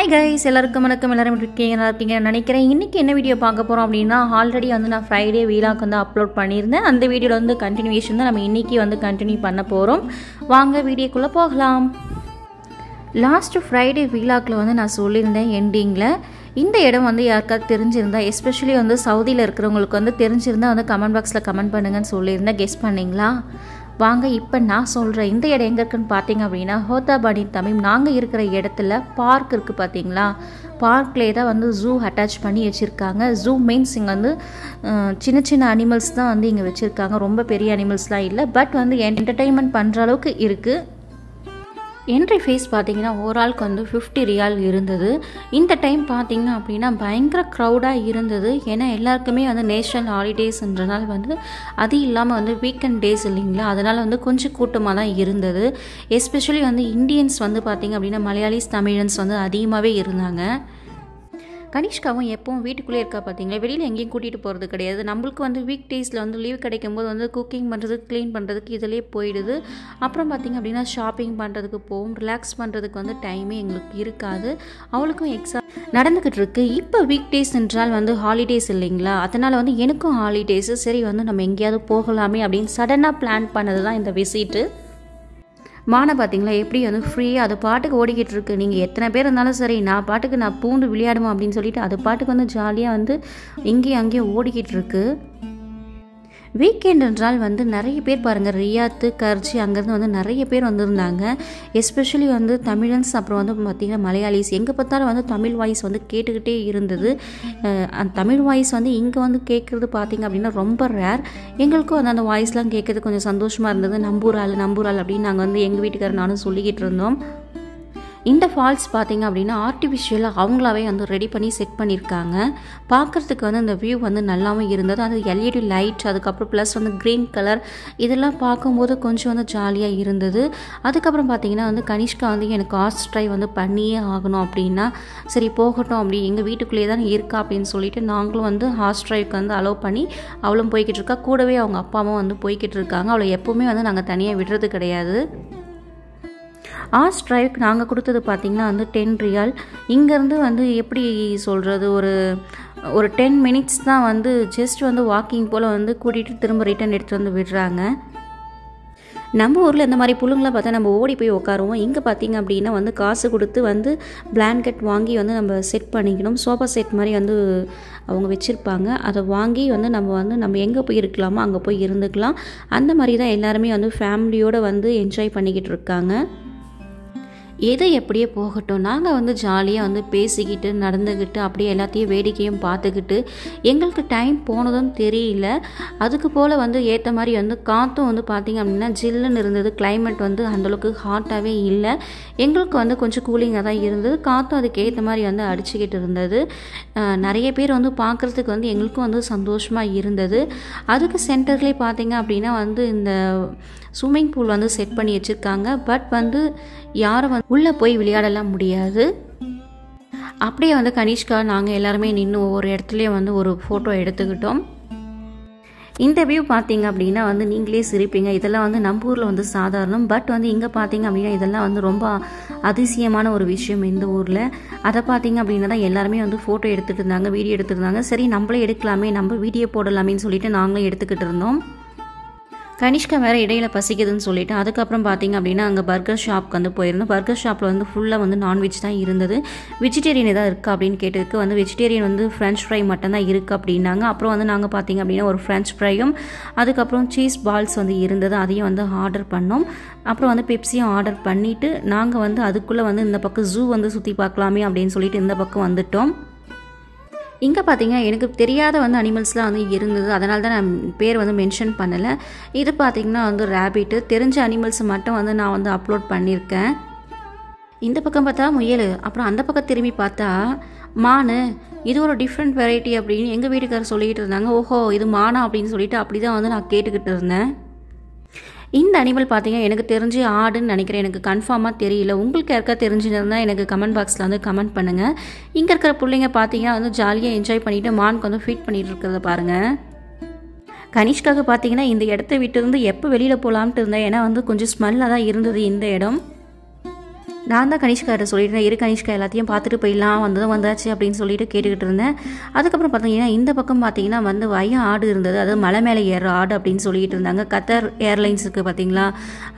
Hi guys, எல்லாருக்கும் வணக்கம். எல்லாரும் இருக்கீங்க, நல்லா இருக்கீங்கன்னு நினைக்கிறேன். இன்றைக்கி என்ன வீடியோ பார்க்க போகிறோம் அப்படின்னா, ஆல்ரெடி வந்து நான் ஃப்ரைடே வீலாக் வந்து அப்லோட் பண்ணியிருந்தேன். அந்த வீடியோவில் வந்து கண்டினியூவேஷன் தான் நம்ம இன்றைக்கி வந்து கண்டினியூ பண்ண போகிறோம். வாங்க வீடியோக்குள்ளே போகலாம். லாஸ்ட்டு ஃப்ரைடே வீலாக்கில் வந்து நான் சொல்லியிருந்தேன் எண்டிங்கில், இந்த இடம் வந்து யாருக்காவது தெரிஞ்சிருந்தா, எஸ்பெஷலி வந்து சவுதியில் இருக்கிறவங்களுக்கு வந்து தெரிஞ்சிருந்தால் வந்து கமெண்ட் பாக்ஸில் கமெண்ட் பண்ணுங்கன்னு சொல்லியிருந்தேன். கெஸ் பண்ணிங்களா? வாங்க இப்போ நான் சொல்கிறேன். இந்த இடம் எங்கே இருக்குன்னு பார்த்தீங்க அப்படின்னா, ஹோத்தாபாடி தமீம். நாங்கள் இருக்கிற இடத்துல பார்க் இருக்குது பார்த்தீங்களா? பார்க்லேயே தான் வந்து ஜூ அட்டாச் பண்ணி வச்சுருக்காங்க. ஜூ மீன்ஸ் இங்கே வந்து சின்ன சின்ன அனிமல்ஸ் தான் வந்து இங்கே வச்சுருக்காங்க. ரொம்ப பெரிய அனிமல்ஸ்லாம் இல்லை, பட் வந்து என்டர்டெயின்மெண்ட் பண்ணுற அளவுக்கு இருக்குது. என்ட்ரி ஃபீஸ் பார்த்தீங்கன்னா ஒரு ஆளுக்கு வந்து 50 ரியால் இருந்தது. இந்த டைம் பார்த்தீங்க அப்படின்னா பயங்கர க்ரௌடாக இருந்தது. ஏன்னா எல்லாருக்குமே வந்து நேஷனல் ஹாலிடேஸ்ன்றனால வந்து அது இல்லாமல் வந்து வீக்கெண்ட் டேஸ் இல்லைங்களா, அதனால் வந்து கொஞ்சம் கூட்டமாக தான் இருந்தது. எஸ்பெஷலி வந்து இந்தியன்ஸ் வந்து பார்த்திங்க அப்படின்னா மலையாளிஸ், தமிழன்ஸ் வந்து அதிகமாகவே இருந்தாங்க. கனிஷ்காவும் எப்பவும் வீட்டுக்குள்ளே இருக்கா பார்த்தீங்களா, வெளியில் எங்கேயும் கூட்டிகிட்டு போகிறது கிடையாது. நம்மளுக்கு வந்து வீக் டேஸில் வந்து லீவ் கிடைக்கும்போது வந்து குக்கிங் பண்ணுறதுக்கு, க்ளீன் பண்ணுறதுக்கு இதிலே போயிடுது. அப்புறம் பார்த்திங்க அப்படின்னா ஷாப்பிங் பண்ணுறதுக்கு போகும், ரிலாக்ஸ் பண்ணுறதுக்கு வந்து டைமே எங்களுக்கு இருக்காது. அவளுக்கும் எக்ஸாம் நடந்துக்கிட்டு இருக்கு. இப்போ வீக் டேஸ் என்றால் வந்து ஹாலிடேஸ் இல்லைங்களா, அதனால் வந்து எனக்கும் ஹாலிடேஸு. சரி வந்து நம்ம எங்கேயாவது போகலாமே அப்படின்னு சடனாக பிளான் பண்ணது தான் இந்த விசிட்டு. மானை பார்த்தீங்களா எப்படி வந்து ஃப்ரீயாக அது பாட்டுக்கு ஓடிக்கிட்டு இருக்கு. நீங்கள் எத்தனை பேர் இருந்தாலும் சரி, நான் பாட்டுக்கு நான் பூந்து விளையாடுவோம் அப்படின்னு சொல்லிட்டு அது பாட்டுக்கு வந்து ஜாலியாக வந்து இங்கேயும் அங்கேயும் ஓடிக்கிட்டு இருக்கு. வீக்கெண்ட் என்றால் வந்து நிறைய பேர் பாருங்கள், ரியாத்து, கர்ச்சி அங்கேருந்து வந்து நிறைய பேர் வந்திருந்தாங்க. எஸ்பெஷலி வந்து தமிழன்ஸ், அப்புறம் வந்து பார்த்திங்கன்னா மலையாளிஸ். எங்கே பார்த்தாலும் வந்து தமிழ் வாய்ஸ் வந்து கேட்டுக்கிட்டே இருந்தது. அந்த தமிழ் வாய்ஸ் வந்து இங்கே வந்து கேட்குறது பார்த்திங்க அப்படின்னா ரொம்ப ரேர். எங்களுக்கும் வந்து அந்த வாய்ஸ்லாம் கேட்குறது கொஞ்சம் சந்தோஷமாக இருந்தது. நம்பூராள் அப்படின்னு நாங்கள் வந்து எங்கள் வீட்டுக்காரர் நானும் சொல்லிக்கிட்டு இருந்தோம். இந்த ஃபால்ஸ் பார்த்திங்க அப்படின்னா ஆர்டிஃபிஷியலாக அவங்களாவே வந்து ரெடி பண்ணி செட் பண்ணியிருக்காங்க. பார்க்குறதுக்கு வந்து அந்த வியூ வந்து நல்லாவும் இருந்தது. அது எல்இடி லைட், அதுக்கப்புறம் ப்ளஸ் வந்து க்ரீன் கலர், இதெல்லாம் பார்க்கும்போது கொஞ்சம் வந்து ஜாலியாக இருந்தது. அதுக்கப்புறம் பார்த்திங்கன்னா வந்து கனிஷ்கா வந்து எனக்கு ஹார்ஸ் ட்ரைவ் வந்து பண்ணியே ஆகணும் அப்படின்னா, சரி போகட்டும் அப்படி எங்கள் வீட்டுக்குள்ளேயே தான் இருக்கா அப்படின்னு சொல்லிட்டு நாங்களும் வந்து ஹார்ஸ் ட்ரைவ்க்கு வந்து அலோவ் பண்ணி அவளும் போய்கிட்டு இருக்கா. கூடவே அவங்க அப்பாவும் வந்து போய்கிட்டு இருக்காங்க. அவளை எப்போவுமே வந்து நாங்கள் தனியாக விடுறது கிடையாது. ஹார்ஸ் ட்ரைவுக்கு நாங்கள் கொடுத்தது பார்த்திங்கன்னா வந்து 10 ரியால். இங்கேருந்து வந்து எப்படி சொல்கிறது, ஒரு 10 மினிட்ஸ் தான் வந்து ஜஸ்ட் வந்து வாக்கிங் போல் வந்து கூட்டிகிட்டு திரும்ப ரிட்டன் எடுத்துகிட்டு வந்து விடுறாங்க. நம்ம ஊரில் இந்த மாதிரி புல்லுங்களாம் பார்த்தா நம்ம ஓடி போய் உட்காருவோம். இங்கே பார்த்திங்க அப்படின்னா வந்து காசு கொடுத்து வந்து பிளாங்கெட் வாங்கி வந்து நம்ம செட் பண்ணிக்கணும். சோஃபா செட் மாதிரி வந்து அவங்க வச்சுருப்பாங்க. அதை வாங்கி வந்து நம்ம எங்கே போய் இருக்கலாமோ அங்கே போய் இருந்துக்கலாம். அந்த மாதிரி தான் எல்லாருமே வந்து ஃபேமிலியோடு வந்து என்ஜாய் பண்ணிக்கிட்டு இருக்காங்க. எது எப்படியே போகட்டும், நாங்கள் வந்து ஜாலியாக வந்து பேசிக்கிட்டு நடந்துக்கிட்டு அப்படியே எல்லாத்தையும் வேடிக்கையும் பார்த்துக்கிட்டு எங்களுக்கு டைம் போனதும் தெரியல. அதுக்கு போல் வந்து ஏற்ற மாதிரி வந்து காற்றும் வந்து பார்த்திங்க அப்படின்னா ஜில்லுன்னு இருந்தது. கிளைமேட் வந்து அந்தளவுக்கு ஹாட்டாகவே இல்லை, எங்களுக்கு வந்து கொஞ்சம் கூலிங்காக தான் இருந்தது. காற்றும் அதுக்கு ஏற்ற மாதிரி வந்து அடிச்சுக்கிட்டு இருந்தது. நிறைய பேர் வந்து பார்க்குறதுக்கு வந்து எங்களுக்கும் வந்து சந்தோஷமாக இருந்தது. அதுக்கு சென்டர்லேயே பார்த்திங்க அப்படின்னா வந்து இந்த ஸ்விம்மிங் பூல் வந்து செட் பண்ணி வச்சுருக்காங்க. பட் வந்து யாரும் வந்து உள்ளே போய் விளையாடலாம் முடியாது. அப்படியே வந்து கனிஷ்கா நாங்கள் எல்லாருமே நின்று ஒவ்வொரு இடத்துலையும் வந்து ஒரு ஃபோட்டோ எடுத்துக்கிட்டோம். இந்த வியூ பார்த்திங்க அப்படின்னா வந்து நீங்களே சிரிப்பீங்க. இதெல்லாம் வந்து நம்ம ஊரில் வந்து சாதாரணம், பட் வந்து இங்கே பார்த்திங்க அப்படின்னா இதெல்லாம் வந்து ரொம்ப அதிசயமான ஒரு விஷயம் இந்த ஊரில். அதை பார்த்திங்க அப்படின்னா தான் எல்லாருமே வந்து ஃபோட்டோ எடுத்துகிட்டு இருந்தாங்க, வீடியோ எடுத்துருந்தாங்க. சரி நம்மளே எடுக்கலாமே, நம்ம வீடியோ போடலாமேன்னு சொல்லிட்டு நாங்களும் எடுத்துக்கிட்டு இருந்தோம். கனிஷ்கா வேறு இடையில பசிக்குதுன்னு சொல்லிட்டு அதுக்கப்புறம் பார்த்திங்க அப்படின்னா அங்கே பர்கர் ஷாப்க்கு வந்து போயிருந்தோம். பர்கர் ஷாப்பில் வந்து ஃபுல்லாக வந்து நான்வெஜ் தான் இருந்தது. வெஜிடேரியன் எதாவது இருக்கா அப்படின்னு கேட்டதுக்கு வந்து வெஜிடேரியன் வந்து ஃப்ரெஞ்ச் ஃப்ரை மட்டும்தான் இருக்குது அப்படின்னாங்க. அப்புறம் வந்து நாங்கள் பார்த்திங்க அப்படின்னா ஒரு ஃப்ரெஞ்ச் ஃப்ரையும் அதுக்கப்புறம் சீஸ் பால்ஸ் வந்து இருந்தது, அதையும் வந்து ஆர்டர் பண்ணோம். அப்புறம் வந்து பெப்சியும் ஆர்டர் பண்ணிவிட்டு நாங்கள் வந்து அதுக்குள்ளே வந்து இந்த பக்கம் ஜூ வந்து சுற்றி பார்க்கலாமே அப்படின்னு சொல்லிட்டு இந்த பக்கம் வந்துட்டோம். இங்கே பார்த்திங்கன்னா எனக்கு தெரியாத வந்து அனிமல்ஸ்லாம் வந்து இருந்தது, அதனால தான் நான் பேர் வந்து மென்ஷன் பண்ணலை. இது பார்த்திங்கன்னா வந்து ரேபிட்டு. தெரிஞ்ச அனிமல்ஸை மட்டும் வந்து நான் வந்து அப்லோட் பண்ணியிருக்கேன். இந்த பக்கம் பார்த்தா முயல், அப்புறம் அந்த பக்கம் திரும்பி பார்த்தா மானு. இது ஒரு டிஃப்ரெண்ட் வெரைட்டி அப்படின்னு எங்கள் வீட்டுக்காரர் சொல்லிக்கிட்டு இருந்தாங்க. ஓஹோ இது மானா அப்படின்னு சொல்லிட்டு அப்படி தான் வந்து நான் கேட்டுக்கிட்டு இருந்தேன். இந்த அனிமல் பார்த்தீங்கன்னா எனக்கு தெரிஞ்சு ஆடுன்னு நினைக்கிறேன், எனக்கு கன்ஃபார்மாக தெரியல. உங்களுக்கு யாருக்கா தெரிஞ்சுருந்தா எனக்கு கமெண்ட் பாக்ஸில் வந்து கமெண்ட் பண்ணுங்கள். இங்கே இருக்கிற பிள்ளைங்க பார்த்தீங்கன்னா வந்து ஜாலியாக என்ஜாய் பண்ணிவிட்டு மானுக்கு வந்து ஃபீட் பண்ணிகிட்டு இருக்கிறத பாருங்கள். கனிஷ்காவுக்கு பார்த்தீங்கன்னா இந்த இடத்த விட்டு இருந்து எப்போ வெளியில் போகலான்ட்டு இருந்தேன், ஏன்னா வந்து கொஞ்சம் ஸ்மெல்லாக தான் இருந்தது இந்த இடம். நான் தான் கனிஷ்காட்ட சொல்லிட்டேன், இரு கனிஷ்கா எல்லாத்தையும் பார்த்துட்டு போயிடலாம், வந்தாச்சு அப்படின்னு சொல்லிட்டு கேட்டுக்கிட்டு இருந்தேன். அதுக்கப்புறம் பார்த்தீங்கன்னா இந்த பக்கம் பார்த்தீங்கன்னா வந்து வய ஆடு இருந்தது, அதாவது மலை மேலே ஏற ஆடு அப்படின்னு சொல்லிட்டு இருந்தாங்க. கத்தார் ஏர்லைன்ஸுக்கு பார்த்தீங்களா,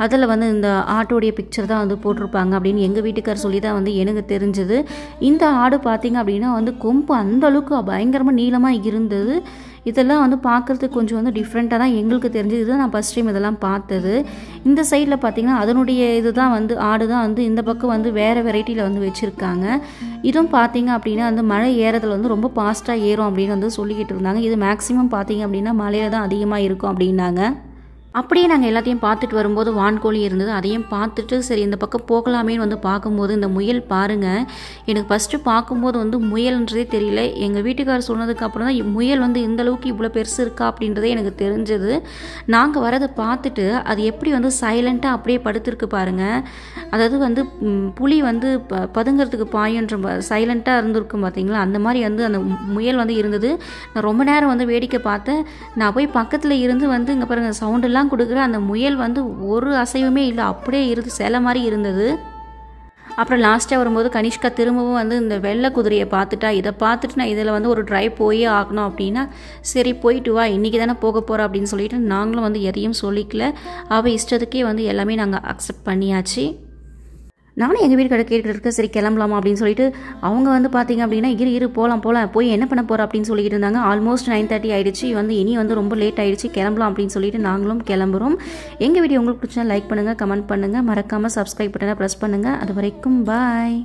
அதில் வந்து இந்த ஆட்டோடைய பிக்சர் தான் வந்து போட்டிருப்பாங்க அப்படின்னு எங்கள் வீட்டுக்கார் சொல்லி தான் வந்து எனக்கு தெரிஞ்சது. இந்த ஆடு பார்த்தீங்க அப்படின்னா வந்து கொம்பு அந்தளவுக்கு பயங்கரமாக நீளமாக இருந்தது. இதெல்லாம் வந்து பார்க்குறதுக்கு கொஞ்சம் வந்து டிஃப்ரெண்ட்டாக தான் எங்களுக்கு தெரிஞ்சது. இதுதான் நான் ஃபஸ்ட் டைம் இதெல்லாம் பார்த்தது. இந்த சைடில் பார்த்திங்கன்னா அதனுடைய இது தான் வந்து ஆடு தான் வந்து இந்த பக்கம் வந்து வேறு வெரைட்டியில் வந்து வச்சுருக்காங்க. இதுவும் பார்த்திங்க அப்படின்னா வந்து மழை ஏறதில் வந்து ரொம்ப ஃபாஸ்ட்டாக ஏறும் அப்படின்னு வந்து சொல்லிக்கிட்டு இருந்தாங்க. இது மேக்ஸிமம் பார்த்திங்க அப்படின்னா மழையில் தான் அதிகமாக இருக்கும் அப்படின்னாங்க. அப்படியே நாங்கள் எல்லாத்தையும் பார்த்துட்டு வரும்போது வான்கோழி இருந்தது, அதையும் பார்த்துட்டு சரி இந்த பக்கம் போகலாமேன்னு வந்து பார்க்கும்போது இந்த முயல் பாருங்கள். எனக்கு ஃபஸ்ட்டு பார்க்கும்போது வந்து முயல்ன்றதே தெரியல. எங்கள் வீட்டுக்காரர் சொன்னதுக்கப்புறம் தான் முயல் வந்து இந்த அளவுக்கு இவ்வளோ பெருசு இருக்கா அப்படின்றதே எனக்கு தெரிஞ்சது. நாங்கள் வரதை பார்த்துட்டு அது எப்படி வந்து சைலண்ட்டாக அப்படியே படுத்துருக்கு பாருங்கள். அதாவது வந்து புலி வந்து பதுங்கிறதுக்கு பாயன்ற சைலண்ட்டாக இருந்திருக்கும் பார்த்தீங்களா, அந்த மாதிரி வந்து அந்த முயல் வந்து இருந்தது. நான் ரொம்ப நேரம் வந்து வேடிக்கை பார்த்தேன். நான் போய் பக்கத்தில் இருந்து வந்து இங்கே பாருங்கள் சவுண்டெல்லாம் கொடுக்குற அந்த முயல் வந்து ஒரு அசைவுமே இல்லை, அப்படியே இருந்து சிலை மாதிரி இருந்தது. அப்புறம் லாஸ்ட்டாக வரும்போது கனிஷ்கா திரும்பவும் வந்து இந்த வெள்ளை குதிரையை பார்த்துட்டா. இதை பார்த்துட்டு நான் இதில் வந்து ஒரு ட்ரைவ் போயே ஆகணும் அப்படின்னா சரி போயிட்டு வா, இன்றைக்கி தானே போக போகிறோம் அப்படின்னு சொல்லிட்டு நாங்களும் வந்து எதையும் சொல்லிக்கல. அவள் இஷ்டத்துக்கே வந்து எல்லாமே நாங்கள் அக்செப்ட் பண்ணியாச்சு. நானும் எங்கள் வீட்டு கடை கேட்டுட்டு இருக்கேன், சரி கிளம்பலாமா அப்படின்னு சொல்லிட்டு அவங்க வந்து பார்த்தீங்க அப்படின்னா இரு போகலாம் போய் என்ன பண்ண போகிறோம் அப்படின்னு சொல்லிட்டு இருந்தாங்க. ஆல்மோஸ்ட் 9:30 ஆகிடுச்சு, வந்து இனி வந்து ரொம்ப லேட் ஆகிடுச்சு, கிளம்பலாம் அப்படின்னு சொல்லிட்டு நாங்களும் கிளம்புறோம். எங்கள் வீடியோ உங்களுக்கு பிடிச்சா லைக் பண்ணுங்கள், கமெண்ட் பண்ணுங்கள், மறக்காமல் சப்ஸ்கிரைப் பட்டனை ப்ரெஸ் பண்ணுங்கள். அது வரைக்கும் பாய்.